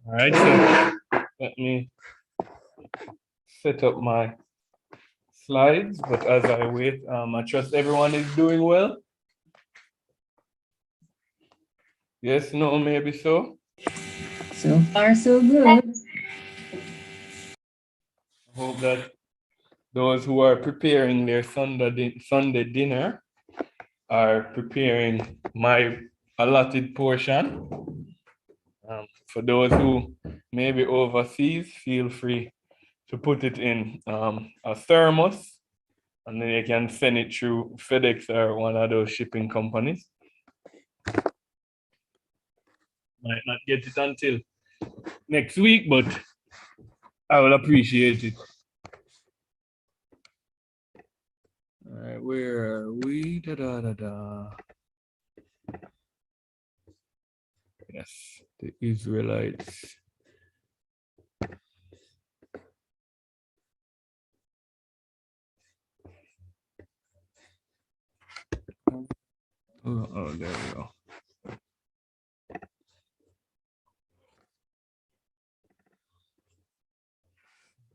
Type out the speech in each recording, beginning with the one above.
All right, so let me set up my slides, but as I wait, I trust everyone is doing well. Yes, no, maybe so. So far, so good. I hope that those who are preparing their Sunday dinner are preparing my allotted portion. For those who may be overseas, feel free to put it in a thermos, and then you can send it through FedEx or one of those shipping companies. Might not get it until next week, but I will appreciate it. All right, where are we? Yes, the Israelites. Oh, there we go.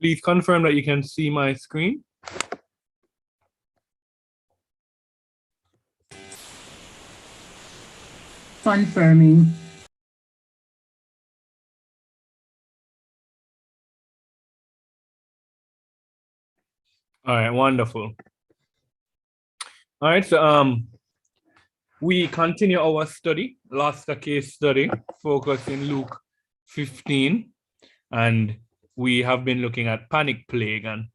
Please confirm that you can see my screen. Confirming. All right, wonderful. All right, so we continue our study, last case study, focusing Luke 15, and we have been looking at panic plague, and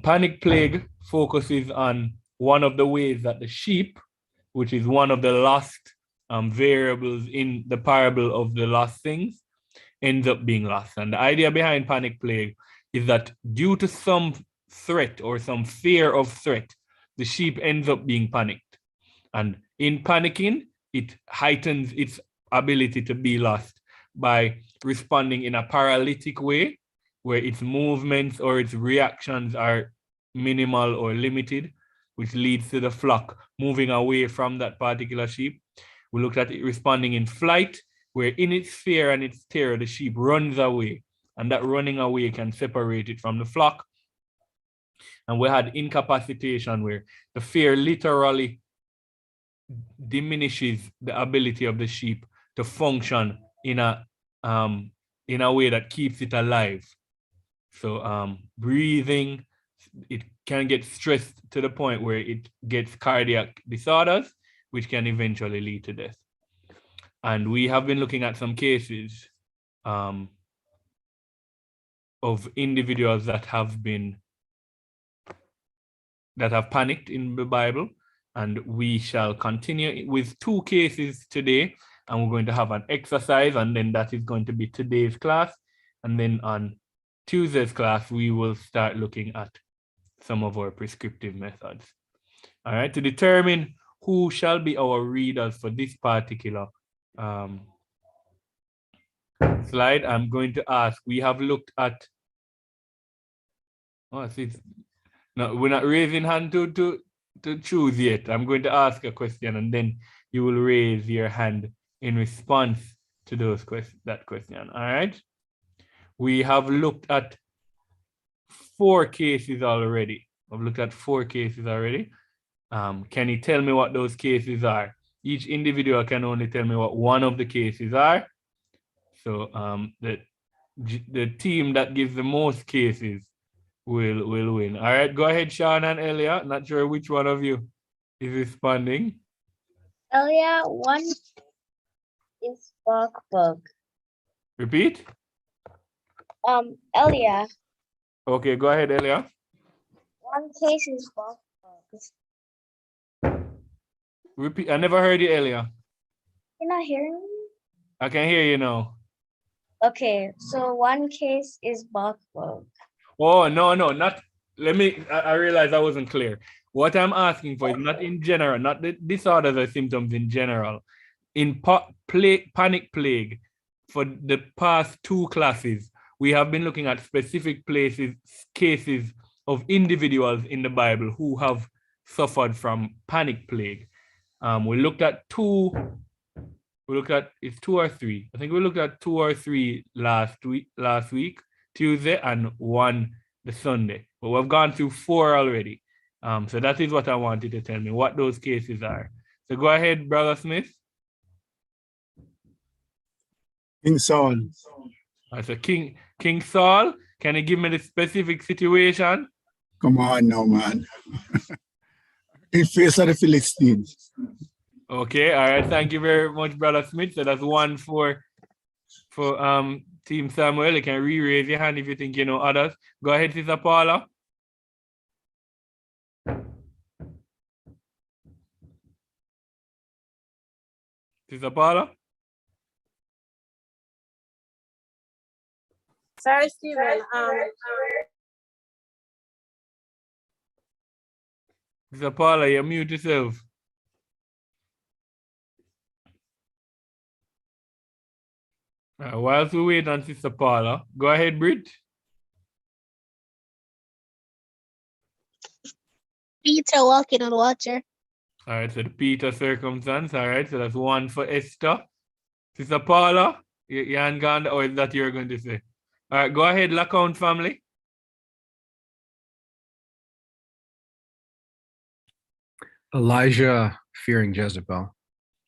panic plague focuses on one of the ways that the sheep, which is one of the lost variables in the parable of the lost things, ends up being lost. And the idea behind panic plague is that due to some threat or some fear of threat, the sheep ends up being panicked. And in panicking, it heightens its ability to be lost by responding in a paralytic way, where its movements or its reactions are minimal or limited, which leads to the flock moving away from that particular sheep. We looked at it responding in flight, where in its fear and its terror, the sheep runs away, and that running away can separate it from the flock. And we had incapacitation, where the fear literally diminishes the ability of the sheep to function in a way that keeps it alive. So breathing, it can get stressed to the point where it gets cardiac disorders, which can eventually lead to death. And we have been looking at some cases of individuals that have panicked in the Bible. And we shall continue with 2 cases today, and we're going to have an exercise, and then that is going to be today's class. And then on Tuesday's class, we will start looking at some of our prescriptive methods. All right, to determine who shall be our readers for this particular slide, I'm going to ask, we have looked at, no, we're not raising hand to choose yet. I'm going to ask a question, and then you will raise your hand in response to that question. All right. We have looked at 4 cases already. I've looked at 4 cases already. Can you tell me what those cases are? Each individual can only tell me what one of the cases are. So the team that gives the most cases will win. All right, go ahead, Sean and Elia. Not sure which one of you is responding. Elia, one is bug. Repeat. Elia. Okay, go ahead, Elia. One case is bug. Repeat. I never heard you, Elia. You're not hearing me? I can hear you now. Okay, so one case is bug. Oh, no, not. I realized I wasn't clear. What I'm asking for is not in general, not the disorders or symptoms in general. In panic plague, for the past 2 classes, we have been looking at specific cases of individuals in the Bible who have suffered from panic plague. We looked at 2 We looked at, it's 2 or 3. I think we looked at 2 or 3 last week, Tuesday, and 1 the Sunday. But we've gone through 4 already. So that is what I wanted to tell me, what those cases are. So go ahead, Brother Smith. King Saul. So King Saul, can you give me the specific situation? Come on now, man. In face of the Philistines. Okay, all right. Thank you very much, Brother Smith. So that's 1 for Team Samuel. You can re-raise your hand if you think you know others. Go ahead, Sister Paula. Sister Paula? Sorry, Stephen. Sister Paula, you mute yourself. Whilst we wait on Sister Paula, go ahead, Britt. Peter walking on water. All right, so the Peter circumstance. All right, so that's 1 for Esther. Sister Paula, you ain't gone, or is that you're going to say? All right, go ahead, LaCount family. Elijah fearing Jezebel.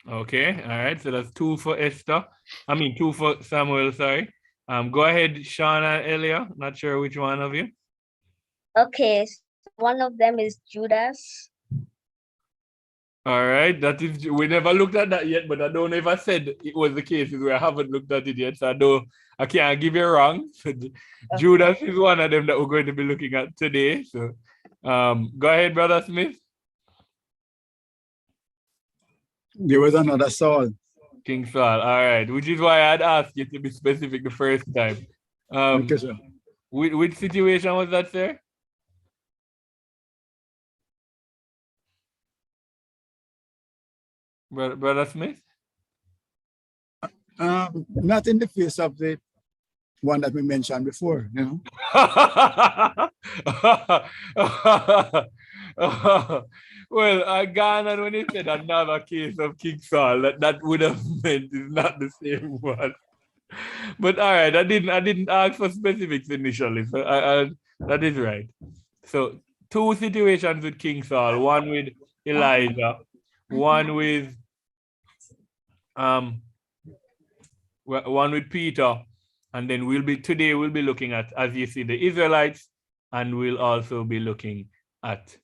Okay, all right, so that's 2 for Esther. 2 for Samuel, sorry. Go ahead, Sean and Elia. Not sure which one of you. Okay, so one of them is Judas. All right, that is, we never looked at that yet, but I don't know if I said it was the case where I haven't looked at it yet, so I can't give you wrong. So Judas is one of them that we're going to be looking at today. So go ahead, Brother Smith. There was another Saul. King Saul, all right, which is why I'd asked you to be specific the first time. Okay, sir. Which situation was that, sir? Brother Smith? Not in the face of the one that we mentioned before, you know. Well, I got on when he said another case of King Saul, that would have meant it's not the same one. But all right, I didn't ask for specifics initially, so that is right. So 2 situations with King Saul, 1 with Elijah, 1 with one with Peter, and then today we'll be looking at, as you see, the Israelites, and we'll also be looking at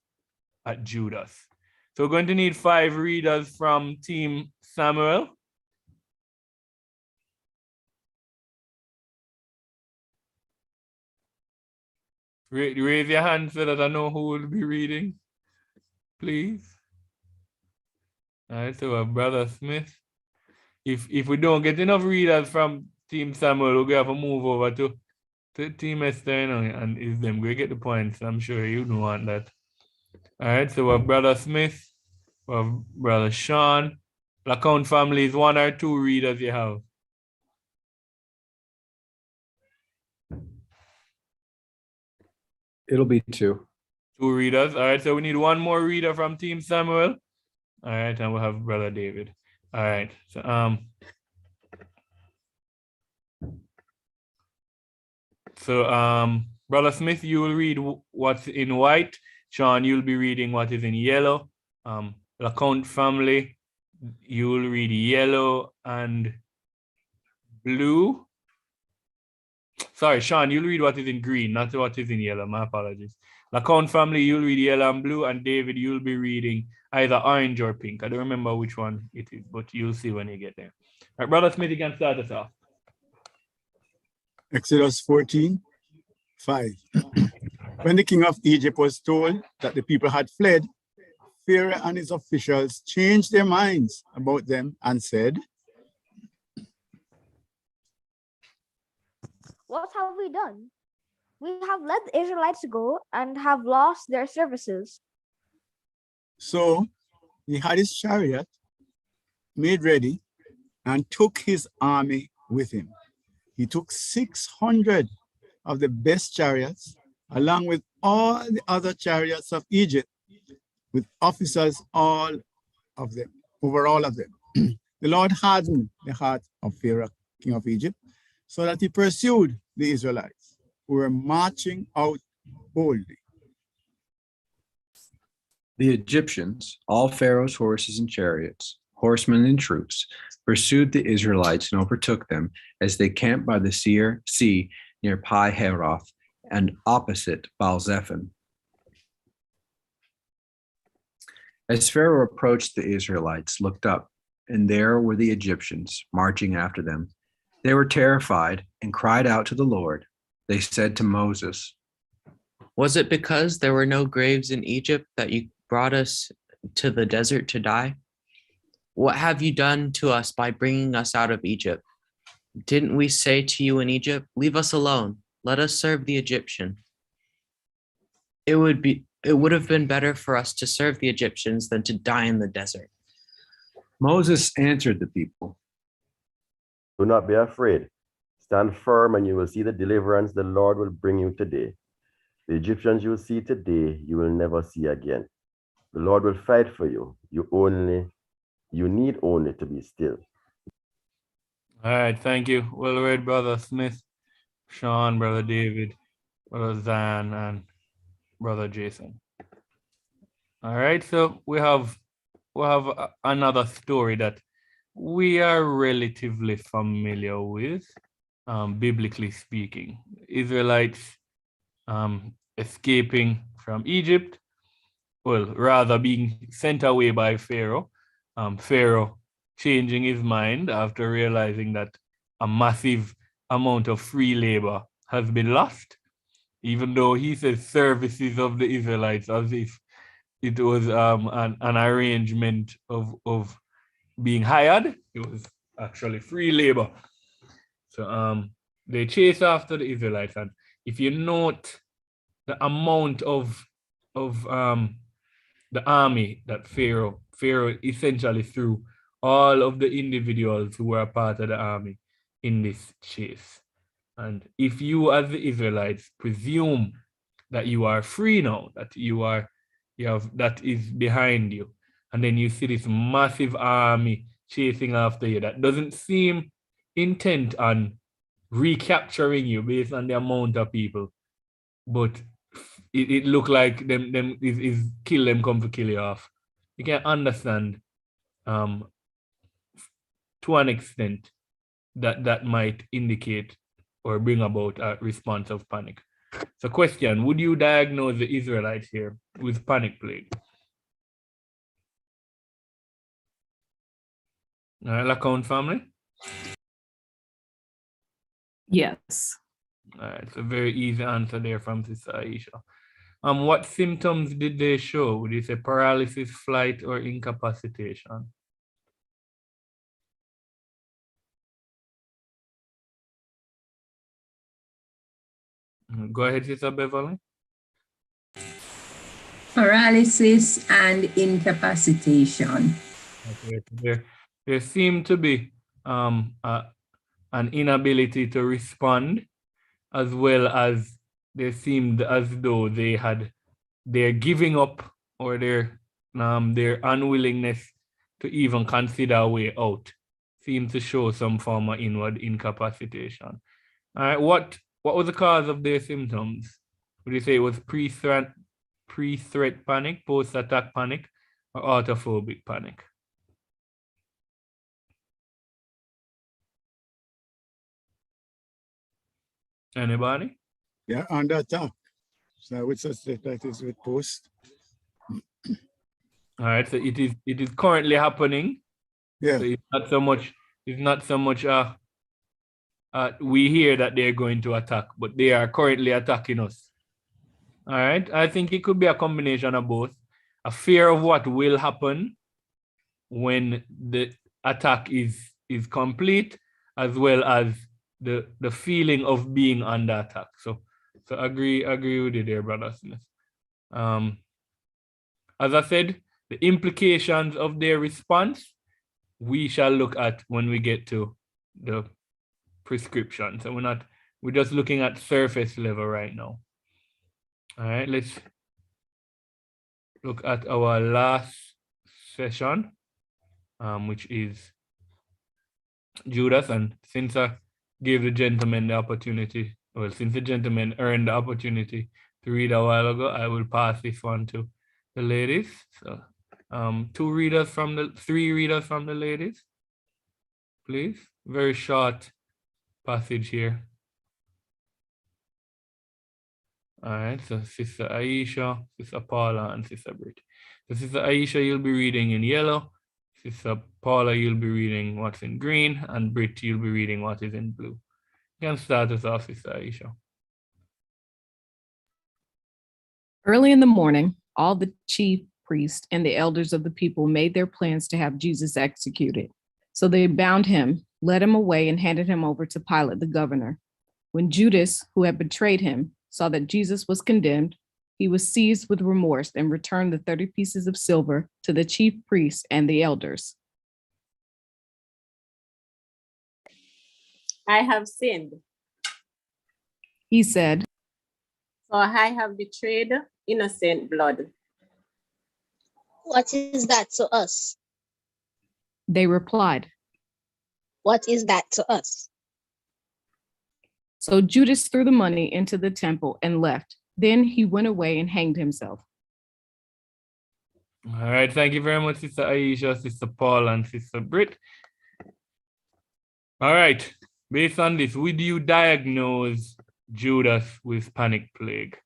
Judas. So we're going to need 5 readers from Team Samuel. Raise your hand so that I know who will be reading, please. All right, so Brother Smith. If we don't get enough readers from Team Samuel, we're going to have to move over to Team Esther, you know, and is them going to get the points. I'm sure you don't want that. All right, so we have Brother Smith, we have Brother Sean. LaCount family is 1 or 2 readers you have. It'll be 2. 2 readers. All right, so we need 1 more reader from Team Samuel. All right, and we'll have Brother David. All right, so Brother Smith, you will read what's in white. Sean, you'll be reading what is in yellow. LaCount family, you will read yellow and blue. Sorry, Sean, you'll read what is in green, not what is in yellow. My apologies. LaCount family, you'll read yellow and blue, and David, you'll be reading either orange or pink. I don't remember which one it is, but you'll see when you get there. All right, Brother Smith, you can start us off. Exodus 14:5. When the king of Egypt was told that the people had fled, Pharaoh and his officials changed their minds about them and said, "What have we done? We have let the Israelites go and have lost their services." So he had his chariot made ready and took his army with him. He took 600 of the best chariots, along with all the other chariots of Egypt, with officers over all of them. the Lord hardened the heart of Pharaoh, king of Egypt, so that he pursued the Israelites, who were marching out boldly. The Egyptians, all Pharaoh's horses and chariots, horsemen and troops, pursued the Israelites and overtook them as they camped by the sea near Pi Hahiroth and opposite Baal-zephon. As Pharaoh approached, the Israelites looked up, and there were the Egyptians marching after them. They were terrified and cried out to the Lord. They said to Moses, "Was it because there were no graves in Egypt that you brought us to the desert to die? What have you done to us by bringing us out of Egypt? Didn't we say to you in Egypt, 'Leave us alone, let us serve the Egyptian'? It would have been better for us to serve the Egyptians than to die in the desert." Moses answered the people, "Do not be afraid. Stand firm and you will see the deliverance the Lord will bring you today. The Egyptians you will see today, you will never see again. The Lord will fight for you. You need only to be still." All right, thank you. Well read, Brother Smith, Sean, Brother David, Brother Zan, and Brother Jason. All right, so we have another story that we are relatively familiar with, biblically speaking. Israelites escaping from Egypt, well, rather being sent away by Pharaoh. Pharaoh changing his mind after realizing that a massive amount of free labor has been lost, even though he says services of the Israelites, as if it was an arrangement of being hired. It was actually free labor. So they chase after the Israelites, and if you note the amount of the army that Pharaoh essentially threw all of the individuals who were part of the army in this chase. And if you as the Israelites presume that you are free now, that that is behind you, and then you see this massive army chasing after you that doesn't seem intent on recapturing you based on the amount of people, but it looked like them is kill them come to kill you off. You can understand to an extent that might indicate or bring about a response of panic. So question, would you diagnose the Israelites here with panic plague? All right, Lacan family? Yes. All right, it's a very easy answer there from Sister Aisha. What symptoms did they show? Would you say paralysis, flight, or incapacitation? Go ahead, Sister Beverly. Paralysis and incapacitation. Okay, there seemed to be an inability to respond, as well as they seemed as though they're giving up, or their unwillingness to even consider a way out seemed to show some form of inward incapacitation. All right, what was the cause of their symptoms? Would you say it was pre-threat panic, post-attack panic, or autophobic panic? Anybody? Yeah, under attack. So I would say that is with post. All right, so it is currently happening. Yeah. So it's not so much we hear that they're going to attack, but they are currently attacking us. All right, I think it could be a combination of both. A fear of what will happen when the attack is complete, as well as the feeling of being under attack. So agree with you there, Brother Smith. As I said, the implications of their response we shall look at when we get to the prescription. So we're just looking at surface level right now. All right, let's look at our last session, which is Judas, and since I gave the gentleman the opportunity, well, since the gentleman earned the opportunity to read a while ago, I will pass this one to the ladies. So, three readers from the ladies, please. Very short passage here. All right, so Sister Aisha, Sister Paula, and Sister Britt. So Sister Aisha, you'll be reading in yellow. Sister Paula, you'll be reading what's in green, and Britt, you'll be reading what is in blue. You can start us off, Sister Aisha. Early in the morning, all the chief priests and the elders of the people made their plans to have Jesus executed. So they bound him, led him away, and handed him over to Pilate, the governor. When Judas, who had betrayed him, saw that Jesus was condemned, he was seized with remorse and returned the 30 pieces of silver to the chief priests and the elders. I have sinned, He said, so I have betrayed innocent blood. What is that to us? They replied. What is that to us? So Judas threw the money into the temple and left. Then he went away and hanged himself. All right, thank you very much, Sister Aisha, Sister Paul, and Sister Britt. All right, based on this, would you diagnose Judas with panic plague?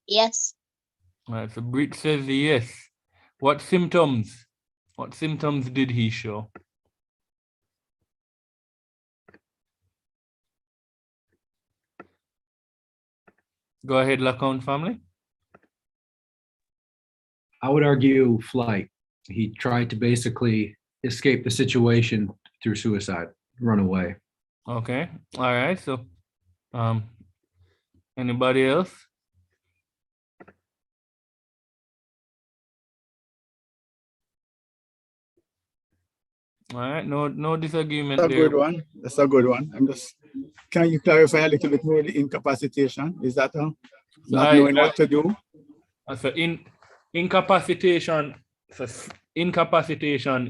Yes. All right, so Britt says yes. What symptoms did he show? Go ahead, Lacount family. I would argue flight. He tried to basically escape the situation through suicide, run away. Okay, all right, so anybody else? All right, no disagreement That's a there. good one. That's a good one. Can you clarify a little bit more the incapacitation? Is that not knowing what to do? So incapacitation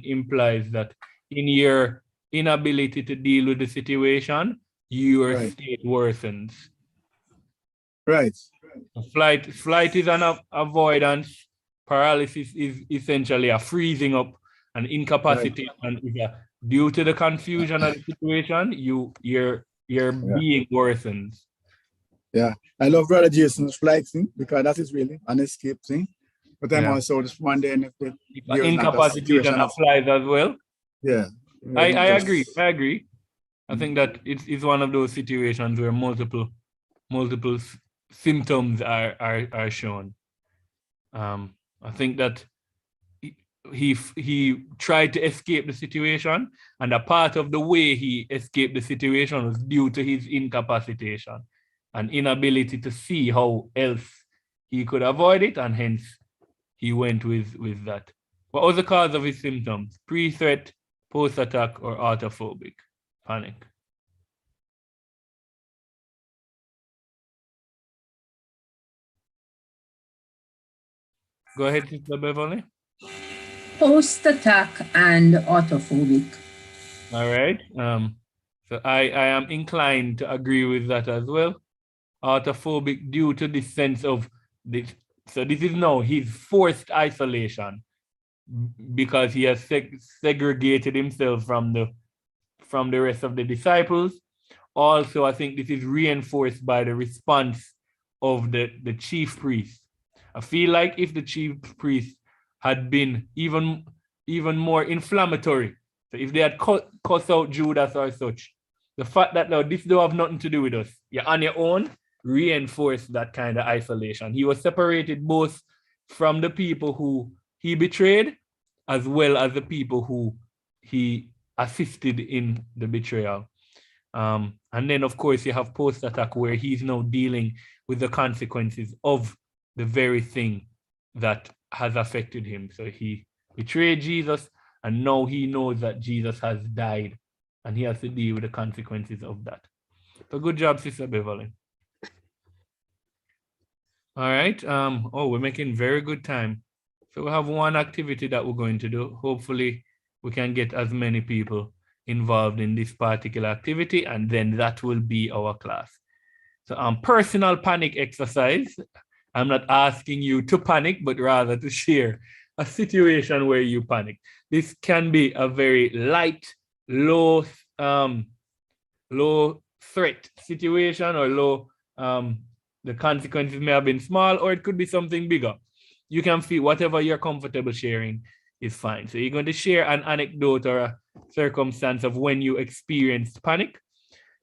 implies that in your inability to deal with the situation, your state worsens. Right. Flight is an avoidance. Paralysis is essentially a freezing up, and incapacitation is due to the confusion of the situation, your being worsens. Yeah, I love Brother Jason's flight thing because that is really an escape thing. But I'm also just wondering if incapacitation applies as well. Yeah, I agree. I think that it's one of those situations where multiple symptoms are shown. I think that he tried to escape the situation, and a part of the way he escaped the situation was due to his incapacitation and inability to see how else he could avoid it, and hence he went with that. What was the cause of his symptoms? Pre-threat, post-attack, or autophobic panic? Go ahead, Sister Beverly. Post-attack and autophobic. All right. So I am inclined to agree with that as well. Autophobic due to the sense of this. So this is now his forced isolation because he has segregated himself from the rest of the disciples. Also, I think this is reinforced by the response of the chief priest. I feel like if the chief priest had been even more inflammatory, so if they had cussed out Judas or such, the fact that now this don't have nothing to do with us, you're on your own, reinforced that kind of isolation. He was separated both from the people who he betrayed as well as the people who he assisted in the betrayal. And then, of course, you have post-attack where he's now dealing with the consequences of the very thing that has affected him. So he betrayed Jesus, and now he knows that Jesus has died, and he has to deal with the consequences of that. So good job, Sister Beverly. All right. Oh, we're making very good time. So we have one activity that we're going to do. Hopefully, we can get as many people involved in this particular activity, and then that will be our class. So personal panic exercise. I'm not asking you to panic, but rather to share a situation where you panic. This can be a very light, low, low threat situation, or low, the consequences may have been small, or it could be something bigger. You can feel whatever you're comfortable sharing is fine. So you're going to share an anecdote or a circumstance of when you experienced panic.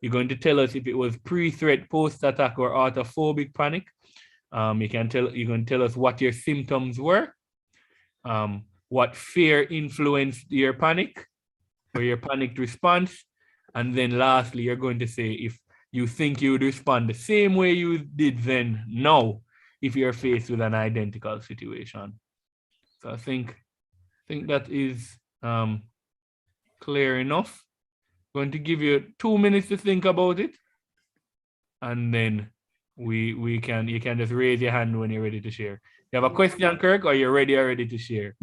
You're going to tell us if it was pre-threat, post-attack, or autophobic panic. You're going to tell us what your symptoms were, what fear influenced your panic or your panicked response. And then lastly, you're going to say if you think you would respond the same way you did then now if you're faced with an identical situation. So I think that is clear enough. Going to give you 2 minutes to think about it, and then you can just raise your hand when you're ready to share. You have a question, Kirk, or you're ready to share?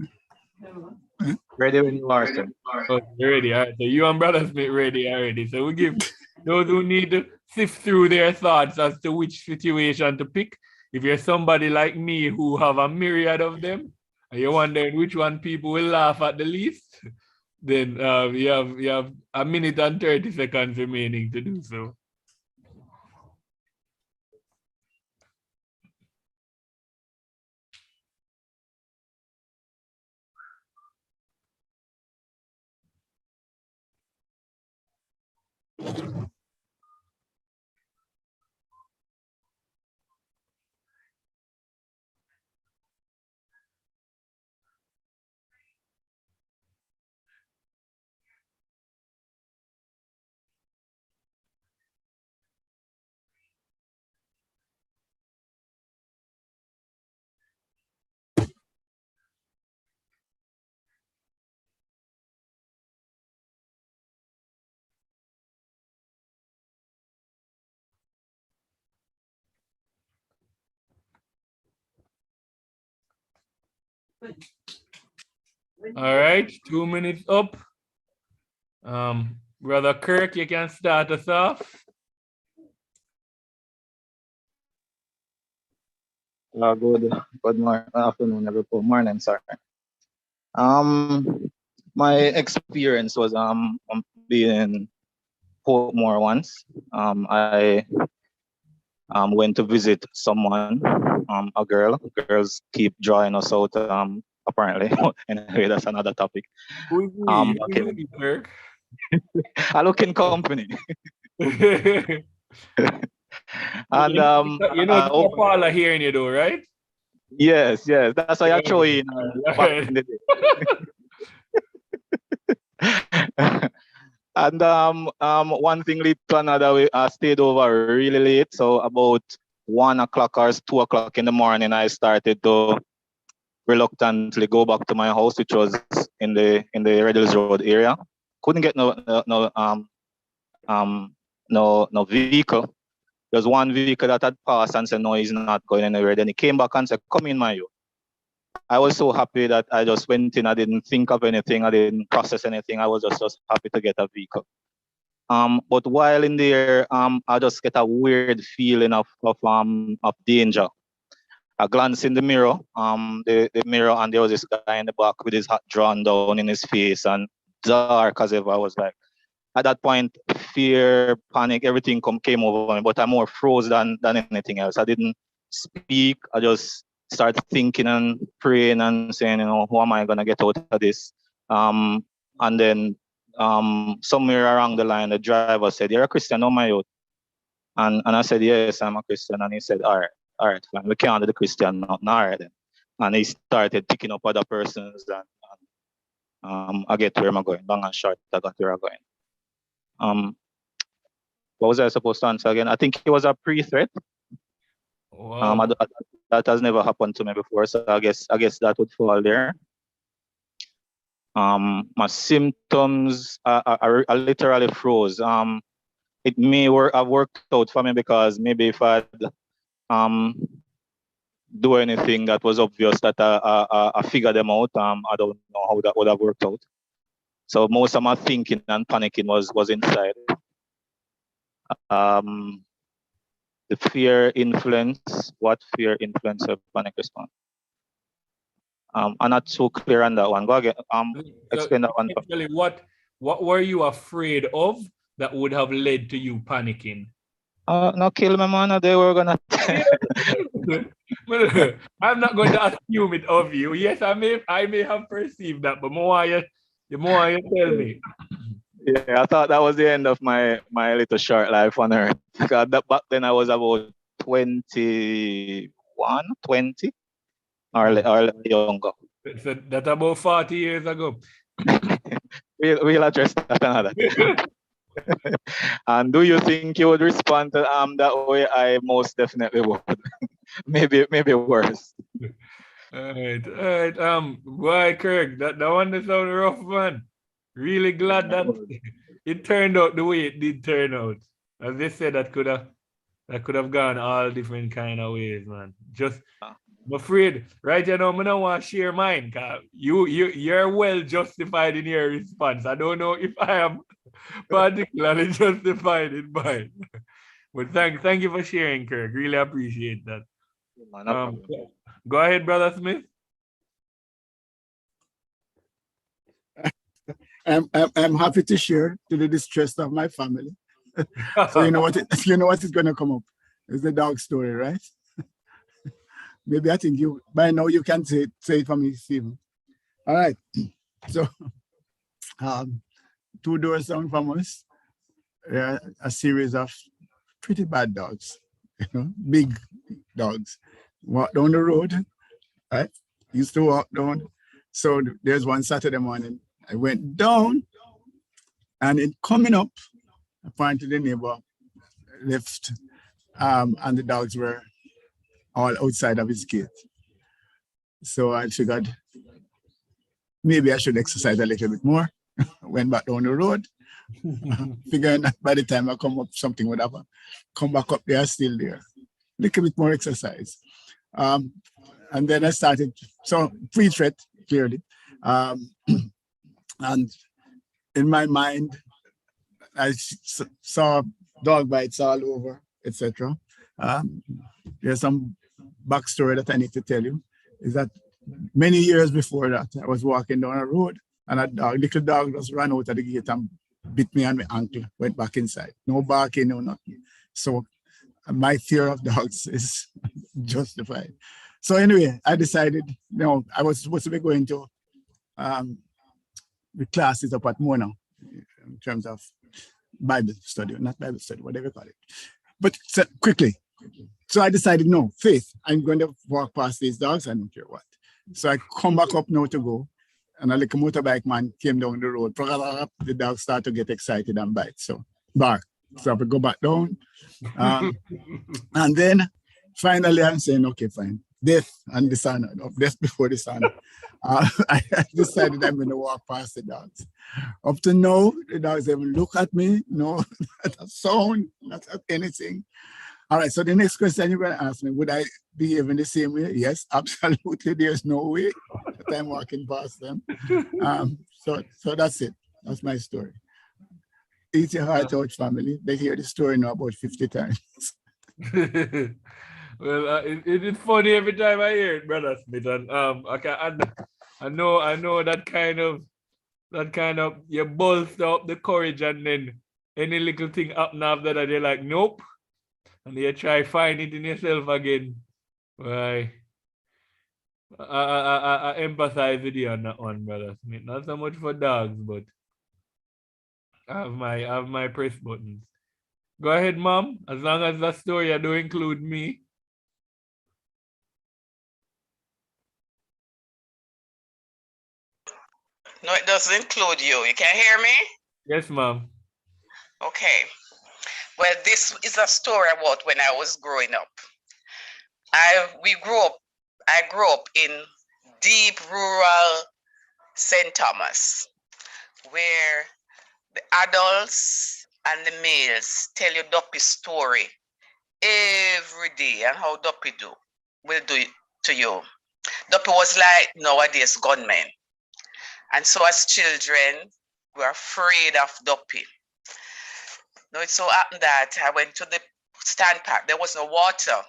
Ready when you are, sir. Oh, you're ready. All right. So you and Brother Smith ready already. So we give those who need to sift through their thoughts as to which situation to pick. If you're somebody like me who have a myriad of them, and you're wondering which one people will laugh at the least, then you have a minute and 30 seconds remaining to do so. All right, 2 minutes up. Brother Kirk, you can start us off. Good afternoon, everyone. Morning, sorry. My experience was being in Portmore once. I went to visit someone, a girl. Girls keep drawing us out. Apparently, anyway, that's another topic. Who is Okay. he, Kirk? I look in company. And you know Paula hearing you though, right? yes, that's why I throw in back in the day. And one thing led to another. I stayed over really late, so about 1 o'clock or 2 o'clock in the morning, I started to reluctantly go back to my house, which was in the Red Hills Road area. Couldn't get no vehicle. There's one vehicle that had passed and said, no, he's not going anywhere. Then he came back and said, come in, my youth. I was so happy that I just went in. I didn't think of anything. I didn't process anything. I was just happy to get a vehicle. But while in there, I just get a weird feeling of danger. I glance in the mirror, the mirror, and there was this guy in the back with his hat drawn down in his face and dark as ever. I was like, at that point, fear, panic, everything came over me, but I more froze than anything else. I didn't speak. I just started thinking and praying and saying, who am I going to get out of this? And then somewhere along the line, the driver said, you're a Christian, oh my youth. And I said, yes, I'm a Christian. And he said, all right, fine. We can't do the Christian, not all right. And he started picking up other persons. And I get where I'm going. Long and short, I got where I'm going. What was I supposed to answer again? I think it was a pre-threat. Wow. That has never happened to me before, so I guess that would fall there. My symptoms are literally froze. It may have worked out for me because maybe if I'd do anything that was obvious that I figured them out. I don't know how that would have worked out. So most of my thinking and panicking was inside. The fear influence, what fear influence a panic response? I'm not so clear on that one. Go again. Explain that one. Actually, what were you afraid of that would have led to you panicking? No, kill me, man. They were gonna. I'm not going to assume it of you. Yes, I may have perceived that, but the more you tell me. Yeah, I thought that was the end of my little short life on earth. Because back then I was about 21, 20, or younger. So that's about 40 years ago. We'll address that another time. And do you think you would respond to that way? I most definitely would. maybe worse. All right. Boy, Kirk, that one that sound rough, man. Really glad that it turned out the way it did turn out. As they said, that could have gone all different kind of ways, man. I'm afraid, right? I don't want to share mine, because you're well justified in your response. I don't know if I am particularly justified in mine. But thank you for sharing, Kirk. Really appreciate that. Go ahead, Brother Smith. I'm happy to share to the distress of my family. So you know what is going to come up. It's the dog story, right? Maybe I think by now you can say it for me, Stephen. All right. So 2 doors down from us, a series of pretty bad dogs, big dogs. Walk down the road, right? Used to walk down. So there's one Saturday morning, I went down, and in coming up, apparently the neighbor left, and the dogs were all outside of his gate. So I figured maybe I should exercise a little bit more. Went back down the road, figuring that by the time I come up, something would happen. Come back up, they are still there. Little bit more exercise. And then I started, so pre-threat, clearly. And in my mind, I saw dog bites all over, etc. There's some backstory that I need to tell you, is that many years before that, I was walking down a road, and a little dog just ran out of the gate and bit me on my ankle, went back inside. No barking, no nothing. So my fear of dogs is justified. So anyway, I decided, I was supposed to be going to the classes up at Mona in terms of Bible study, not Bible study, whatever you call it. But quickly, so I decided, no, faith, I'm going to walk past these dogs, I don't care what. So I come back up now to go, and a little motorbike man came down the road. The dogs start to get excited and bite, so bark. So I go back down. And then finally I'm saying, okay, fine. Death and dishonor, death before dishonor. I decided I'm going to walk past the dogs. Up to now, the dogs haven't looked at me, no, not a sound, not anything. All right, so the next question you're going to ask me, would I behave in the same way? Yes, absolutely. There's no way that I'm walking past them. So that's it. That's my story. Eat your heart out, family. They hear the story now about 50 times. Well, it is funny every time I hear it, Brother Smith. And I know that kind of you bolster up the courage, and then any little thing happen after that, you're like, nope. And you try find it in yourself again. Right. I empathize with you on that one, Brother Smith. Not so much for dogs, but I have my press buttons. Go ahead, Mom. As long as that story do include me. No, it doesn't include you. You can hear me? Yes, Mom. Okay. Well, this is a story about when I was growing up. I grew up in deep rural St. Thomas, where the adults and the males tell you Duppy's story every day, and how Duppy will do to you. Duppy was like nowadays gunmen. And so as children, we were afraid of Duppy. Now it so happened that I went to the standpipe. There was no water,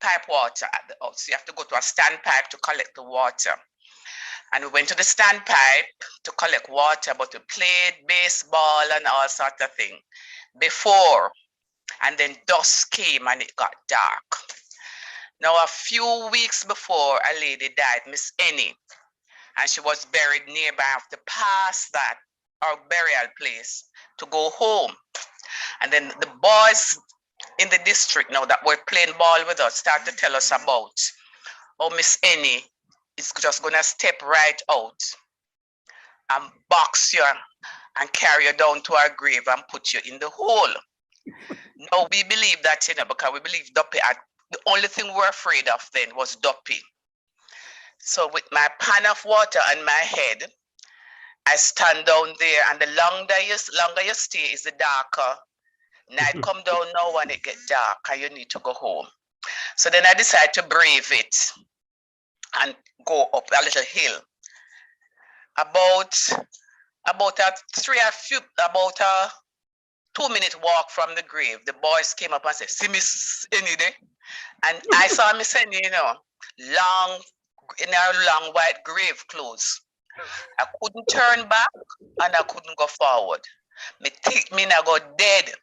pipe water at the house. You have to go to a standpipe to collect the water. And we went to the standpipe to collect water, but we played baseball and all sorts of things before. And then dusk came and it got dark. Now, a few weeks before a lady died, Miss Annie, and she was buried nearby. I have to pass that, our burial place, to go home. And then the boys in the district now that were playing ball with us start to tell us about, oh, Miss Annie is just gonna step right out and box you and carry you down to our grave and put you in the hole. No, we believe that, because we believe Duppy had, the only thing we were afraid of then was Duppy. So with my pan of water on my head, I stand down there, and the longer you stay is the darker. Night come down now when it get dark and you need to go home. So then I decided to brave it and go up a little hill. About a 2-minute walk from the grave, the boys came up and said, "See Miss Annie there?" And I saw Miss Annie, long in her long white grave clothes. I couldn't turn back and I couldn't go forward. Me think me now go dead.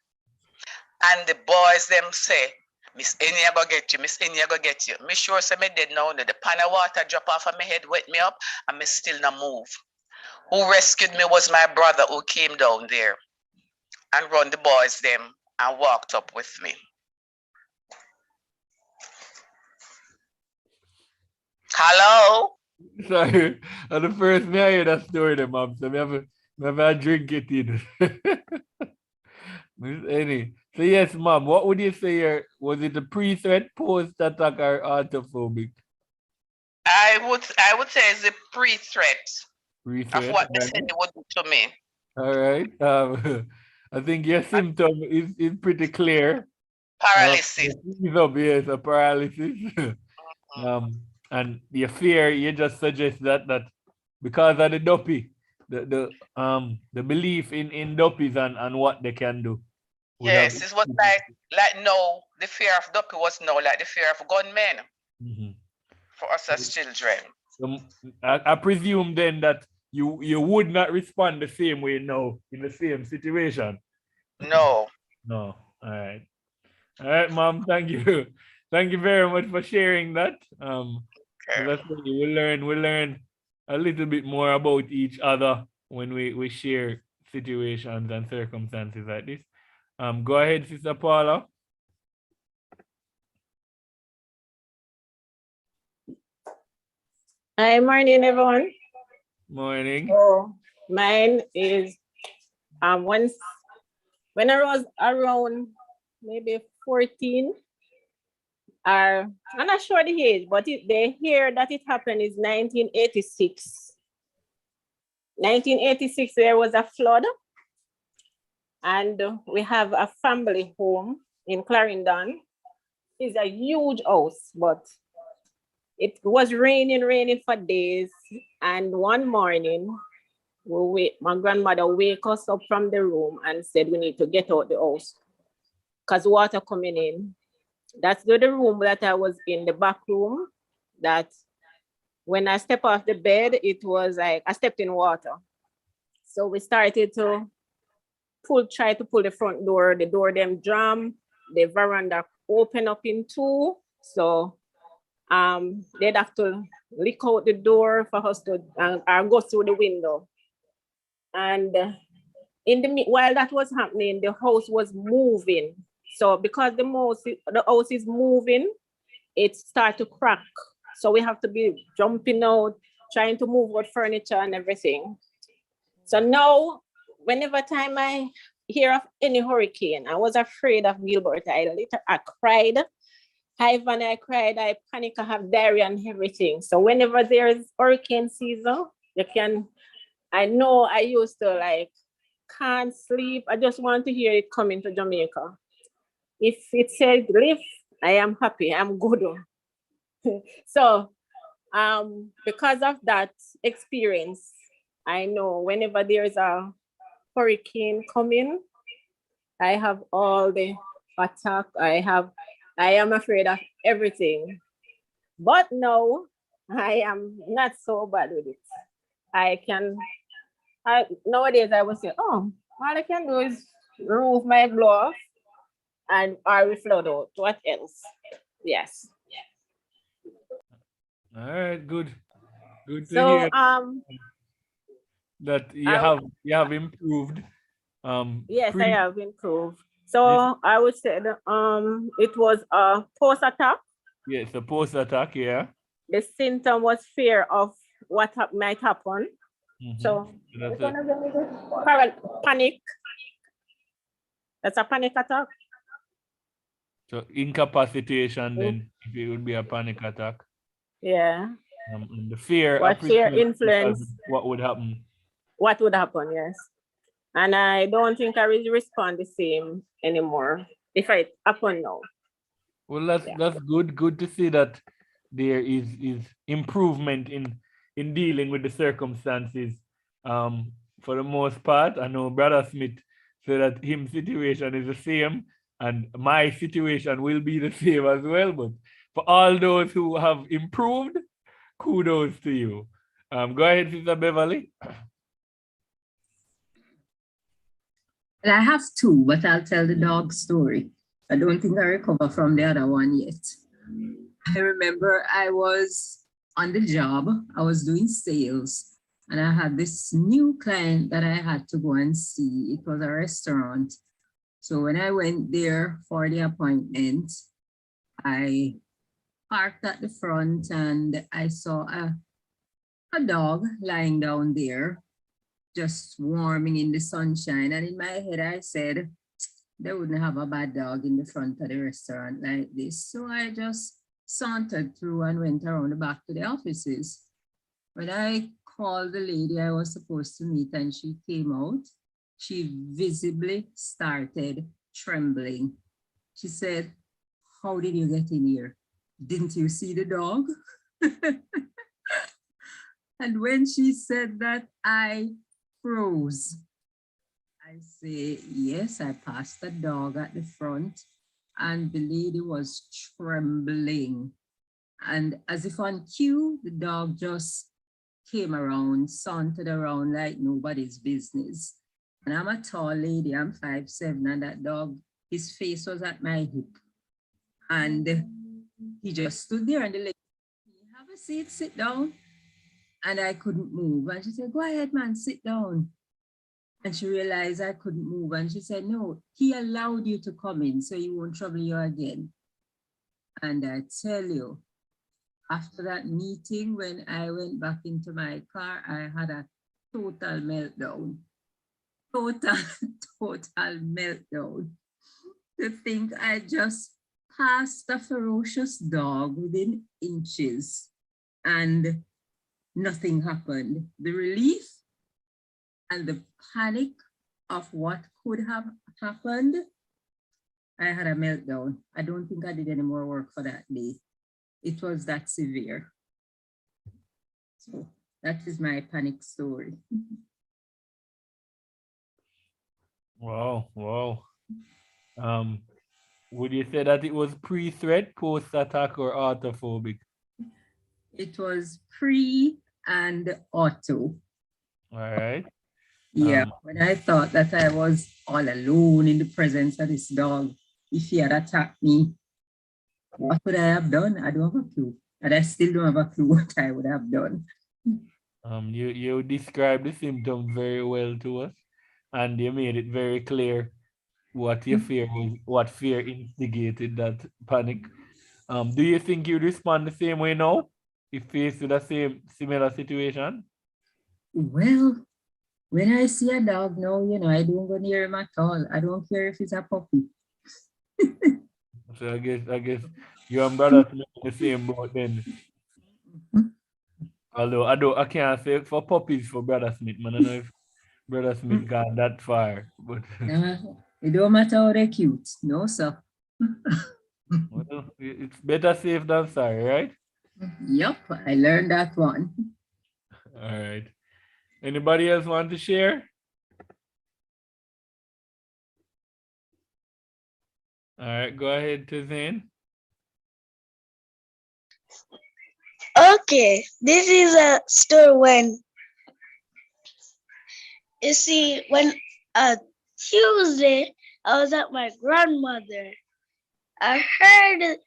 And the boys them say, "Miss Annie, I go get you. Miss Annie, I go get you." Me sure say me dead now. The pan of water drop off of my head, wet me up, and me still not move. Who rescued me was my brother, who came down there and run the boys them and walked up with me. Hello? Sorry, and the first me I hear that story, the mom. So me have a drink it in. Miss Annie. So yes, mom, what would you say here? Was it a pre-threat, post-attack, or autophobic? I would say it's a pre-threat Pre-threat. of what they said they would do to me. All right. I think your symptom is pretty clear. Paralysis. Yes, a paralysis. And your fear, you just suggest that because of the Duppy, the belief in Duppies and what they can do. Yes, it was like no, the fear of Duppy was no like the fear of gunmen for us as children. I presume then that you would not respond the same way now in the same situation. No. No. All right, mom. Thank you. Thank you very much for sharing that. We learn a little bit more about each other when we share situations and circumstances like this. Go ahead, Sister Paula. Hi, morning, everyone. Morning. Oh, mine is once when I was around maybe 14, I'm not sure the age, but the year that it happened is 1986. 1986, there was a flood, and we have a family home in Clarendon. It's a huge house, but it was raining for days. And one morning, my grandmother wake us up from the room and said, we need to get out the house because water coming in. That's the room that I was in, the back room, that when I step off the bed, it was like I stepped in water. So we started to try to pull the front door. The door them jam, the veranda open up in two. So they'd have to lick out the door for us to go through the window. And while that was happening, the house was moving. So because the house is moving, it started to crack. So we have to be jumping out, trying to move out furniture and everything. So now, whenever time I hear of any hurricane, I was afraid of Gilbert. I cried. I cried, I panic, I have diarrhea and everything. So whenever there's hurricane season, I know I used to can't sleep. I just want to hear it coming to Jamaica. If it said lift, I am happy, I'm good. So because of that experience, I know whenever there is a hurricane coming, I have all the attack. I am afraid of everything. But now I am not so bad with it. Nowadays I would say, oh, all I can do is remove my glove and I will flood out. What else? Yes. All right, good. Good to So hear that you have improved. yes, I have improved. So This, I would say that, it was a post attack. yeah, it's a post attack, yeah. The symptom was fear of what might happen. Mhm. So That's which one it. of them is it? Panic. That's a panic attack. So incapacitation, then if it would be a panic attack. Yeah. And the fear What fear appreciation influence what would happen. what would happen? Yes. And I don't think I will respond the same anymore if it happen now. Well, that's good. Good to see that there is improvement in dealing with the circumstances. For the most part, I know Brother Smith said that him situation is the same, and my situation will be the same as well. But for all those who have improved, kudos to you. Go ahead, Sister Beverly. Well, I have two, but I'll tell the dog story. I don't think I recover from the other one yet. I remember I was on the job, I was doing sales, and I had this new client that I had to go and see. It was a restaurant. So when I went there for the appointment, I parked at the front and I saw a dog lying down there, just warming in the sunshine. And in my head, I said, they wouldn't have a bad dog in the front of the restaurant like this. So I just sauntered through and went around the back to the offices. When I called the lady I was supposed to meet and she came out, she visibly started trembling. She said, how did you get in here? Didn't you see the dog? And when she said that, I froze. I say, yes, I passed the dog at the front and the lady was trembling. And as if on cue, the dog just came around, sauntered around like nobody's business. And I'm a tall lady, I'm 5'7", and that dog, his face was at my hip. And he just stood there and the lady said, have a seat, sit down. And I couldn't move. And she said, go ahead, man, sit down. And she realized I couldn't move. And she said, no, he allowed you to come in so he won't trouble you again. And I tell you, after that meeting, when I went back into my car, I had a total meltdown. Total meltdown. To think I just passed a ferocious dog within inches and nothing happened. The relief and the panic of what could have happened, I had a meltdown. I don't think I did any more work for that day. It was that severe. So that is my panic story. Wow, wow. Would you say that it was pre-threat, post-attack, or autophobic? It was pre and auto. All right. Yeah, when I thought that I was all alone in the presence of this dog, if he had attacked me, what would I have done? I don't have a clue. And I still don't have a clue what I would have done. You described the symptoms very well to us, and you made it very clear what your fear was, what fear instigated that panic. Do you think you'd respond the same way now if faced with the same similar situation? Well, when I see a dog now, I don't go near him at all. I don't care if it's a puppy. So I guess you and Brother Smith in the same boat then. Although I can't say for puppies for Brother Smith, man. I don't know if Brother Smith got that far, but It don't matter how they're cute. No, sir. well, it's better safe than sorry, right? Yep, I learned that one. All right. Anybody else want to share? All right, go ahead to Zane. Okay, this is a story when you see when Tuesday I was at my grandmother. I heard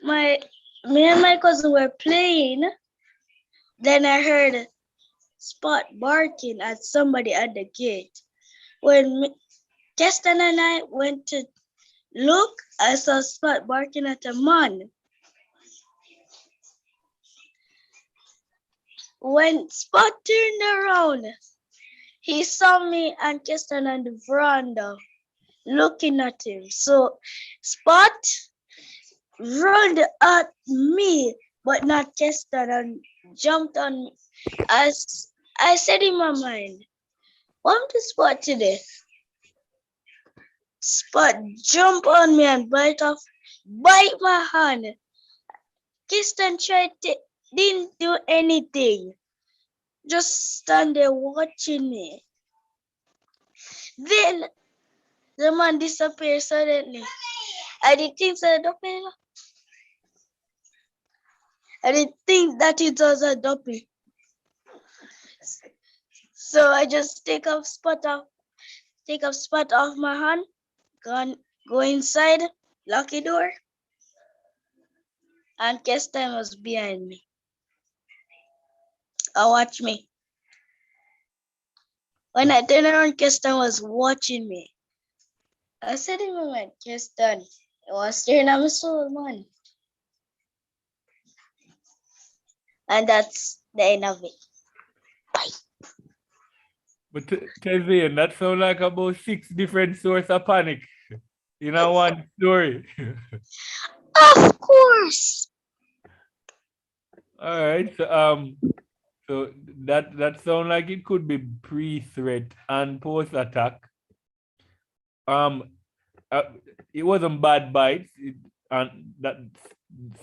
me and my cousin were playing. Then I heard Spot barking at somebody at the gate. When Keston and I went to look, I saw Spot barking at a man. When Spot turned around, he saw me and Keston on the veranda looking at him. So Spot run at me, but not Keston, and jumped on me. As I said in my mind, "What the Spot today?" Spot jump on me and bite my hand. Keston didn't do anything, just stand there watching me. Then the man disappeared suddenly. I didn't think I didn't think that it was a duppy. So I just take up Spot off my hand, go inside, lock the door, and Keston was behind me. Watch me. When I turned around, Keston was watching me. I said in my mind, Keston, it was staring at my soul, man. And that's the end of it. But tell me, that sounds like about 6 different sources of panic in a one story. Of course. All right. So that sounds like it could be pre-threat and post-attack. It wasn't bad bites, and that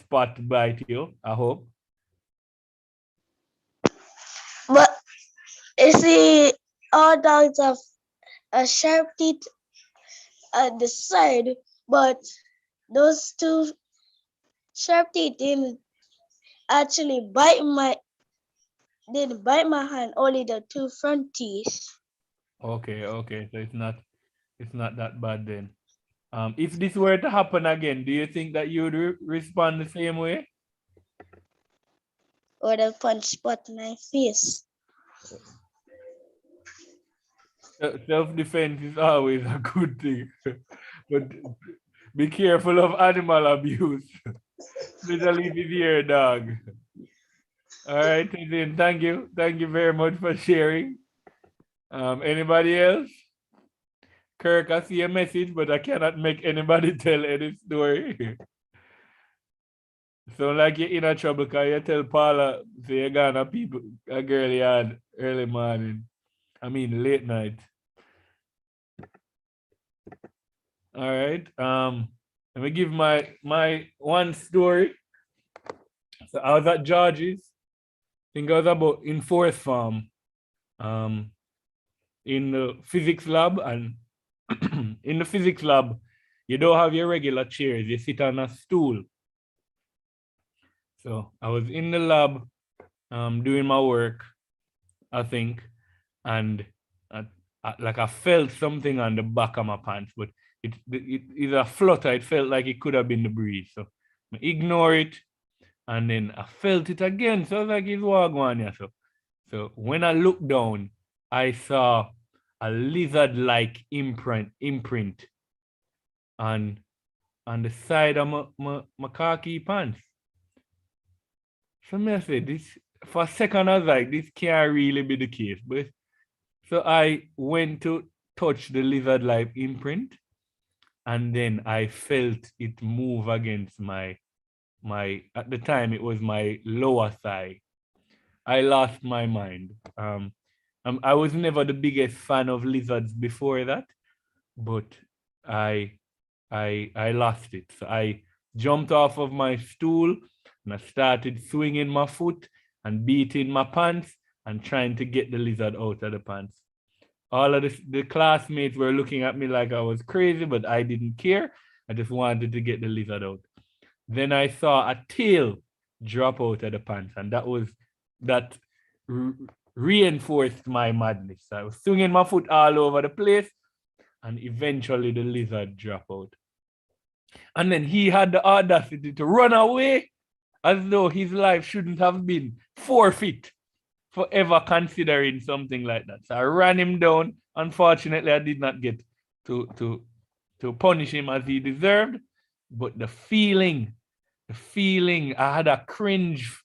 Spot bite you, I hope. But you see, all dogs have a sharp teeth at the side, but those two sharp teeth didn't bite my hand, only the two front teeth. Okay, so it's not that bad then. If this were to happen again, do you think that you would respond the same way? Or the punch Spot in my face. Self-defense is always a good thing, but be careful of animal abuse, especially if it's your dog. All right, then thank you very much for sharing. Anybody else? Kirk, I see a message, but I cannot make anybody tell any story. So like you're in a trouble because you tell Paula, say you're gonna people a girl yard early morning. I mean late night. All right. Let me give my one story. So I was at George's. I think I was about in fourth form. In the physics lab, and in the physics lab, you don't have your regular chairs. You sit on a stool. So I was in the lab doing my work, I think, and I felt something on the back of my pants, but it is a flutter. It felt like it could have been the breeze. So I ignore it, and then I felt it again. So I was like, it's wagwan. Yeah. So when I looked down, I saw a lizard-like imprint on the side of my khaki pants. So I said, this for a second I was like, this can't really be the case. But so I went to touch the lizard-like imprint, and then I felt it move against my at the time it was my lower thigh. I lost my mind. I was never the biggest fan of lizards before that, but I lost it. So I jumped off of my stool and I started swinging my foot and beating my pants and trying to get the lizard out of the pants. All of the classmates were looking at me like I was crazy, but I didn't care. I just wanted to get the lizard out. Then I saw a tail drop out of the pants, and that reinforced my madness. I was swinging my foot all over the place, and eventually the lizard dropped out. And then he had the audacity to run away as though his life shouldn't have been forfeit for ever considering something like that. So I ran him down. Unfortunately, I did not get to punish him as he deserved, but the feeling, I had a cringe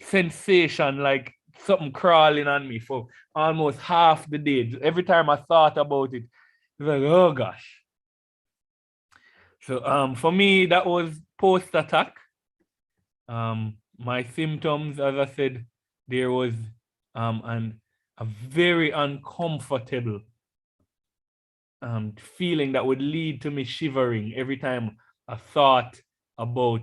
sensation, like something crawling on me for almost half the day. Every time I thought about it, it was like, oh gosh. So for me, that was post-attack. My symptoms, as I said, there was a very uncomfortable feeling that would lead to me shivering every time I thought about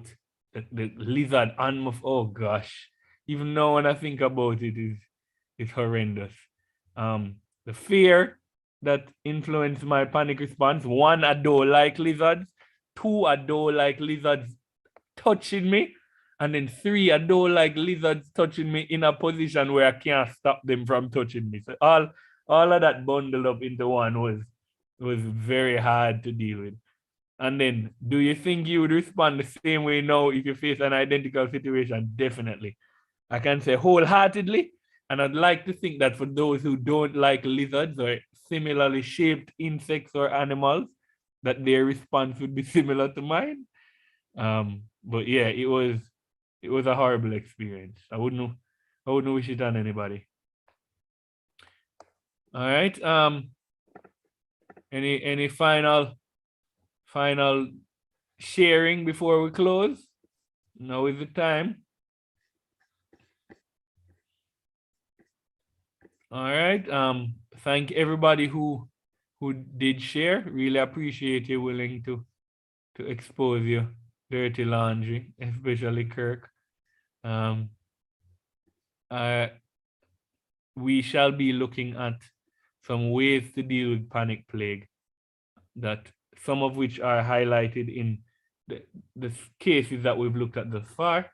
the lizard on my, oh gosh. Even now when I think about it, is horrendous. The fear that influenced my panic response: one, I don't like lizards; two, I don't like lizards touching me; and then three, I don't like lizards touching me in a position where I can't stop them from touching me. So all of that bundled up into one was very hard to deal with. And then, do you think you would respond the same way now if you face an identical situation? Definitely. I can say wholeheartedly. And I'd like to think that for those who don't like lizards or similarly shaped insects or animals, that their response would be similar to mine. But yeah, it was a horrible experience. I wouldn't wish it on anybody. All right. Any final sharing before we close? Now is the time. All right. Thank everybody who did share. Really appreciate you willing to expose your dirty laundry, especially Kirk. We shall be looking at some ways to deal with panic plague, that some of which are highlighted in the cases that we've looked at thus far.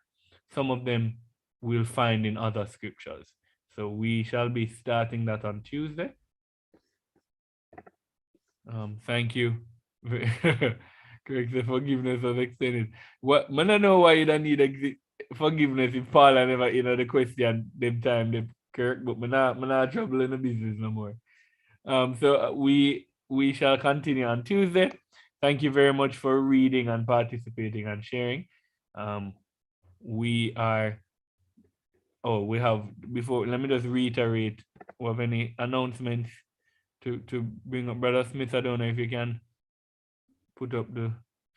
Some of them we'll find in other scriptures. So we shall be starting that on Tuesday. Thank you. Correct, the forgiveness was extended. What I don't know why you don't need forgiveness if Paul never the question them time them Kirk, but I'm not trouble in the business no more. So we shall continue on Tuesday. Thank you very much for reading and participating and sharing. We have, before, let me just reiterate, we have any announcements to bring up. Brother Smith, I don't know if you can put up the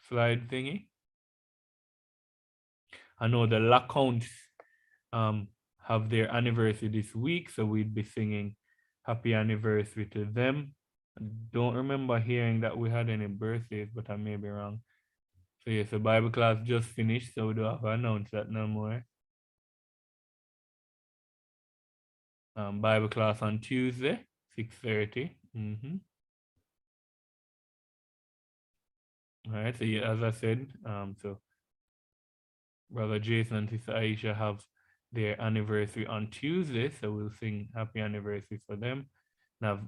slide thingy. I know the LaCounts have their anniversary this week, so we'd be singing happy anniversary to them. I don't remember hearing that we had any birthdays, but I may be wrong. So yes, the Bible class just finished, so we don't have to announce that no more. Bible class on Tuesday, 6:30. All right, so yeah, as I said, so Brother Jason and Sister Aisha have their anniversary on Tuesday, so we'll sing happy anniversary for them.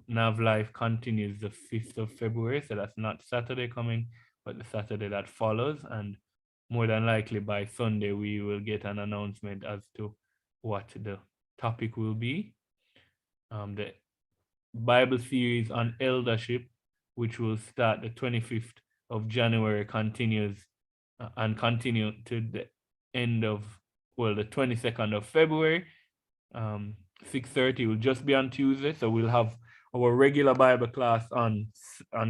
Nav Life continues the 5th of February, so that's not Saturday coming, but the Saturday that follows, and more than likely by Sunday we will get an announcement as to what the topic will be. The Bible series on eldership, which will start the 25th of January, continues and continue to the end of, well, the 22nd of February. 6:30 will just be on Tuesday, so we'll have our regular Bible class on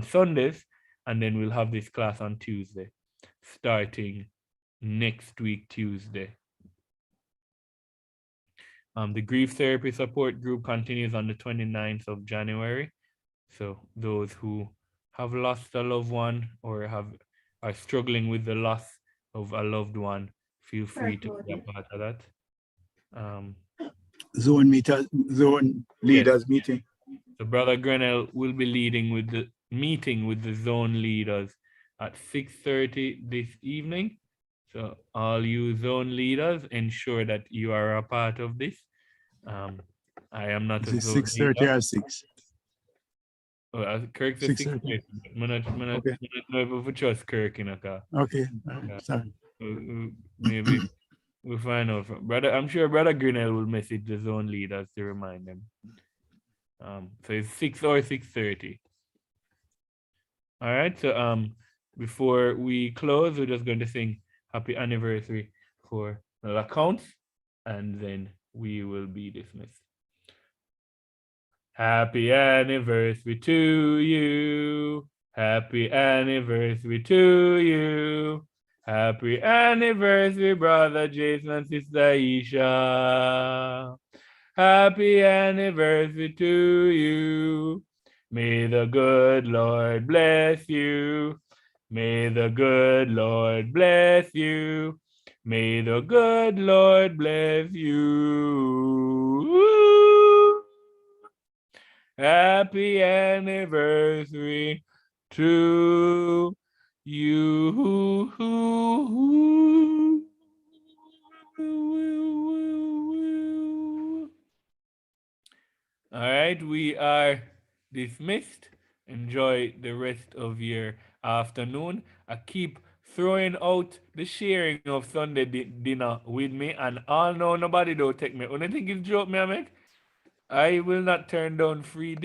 Sundays, and then we'll have this class on Tuesday, starting next week, Tuesday. The grief therapy support group continues on the 29th of January. So those who have lost a loved one or are struggling with the loss of a loved one, feel free to be a part of that. Zone leaders meeting. So Brother Grennell will be leading with the meeting with the zone leaders at 6:30 this evening. So all you zone leaders, ensure that you are a part of this. I am not a Is it zone 6:30 leader. or 6? Kirk said 6:30. 6:30. I'm not Okay. know if we trust Kirk in a car. Okay. Yeah. Sorry. Maybe we'll find out. Brother, I'm sure Brother Grinnell will message the zone leaders to remind them. So it's 6 or 6:30. All right. So before we close, we're just going to sing happy anniversary for the accounts, and then we will be dismissed. Happy anniversary to you. Happy anniversary to you. Happy anniversary, Brother Jason and Sister Isha. Happy anniversary to you. May the good Lord bless you. May the good Lord bless you. May the good Lord bless you. Happy anniversary to you. All right, we are dismissed. Enjoy the rest of your afternoon. I keep throwing out the sharing of Sunday dinner with me, and all know nobody don't take me. Only thing is joke me I make. I will not turn down free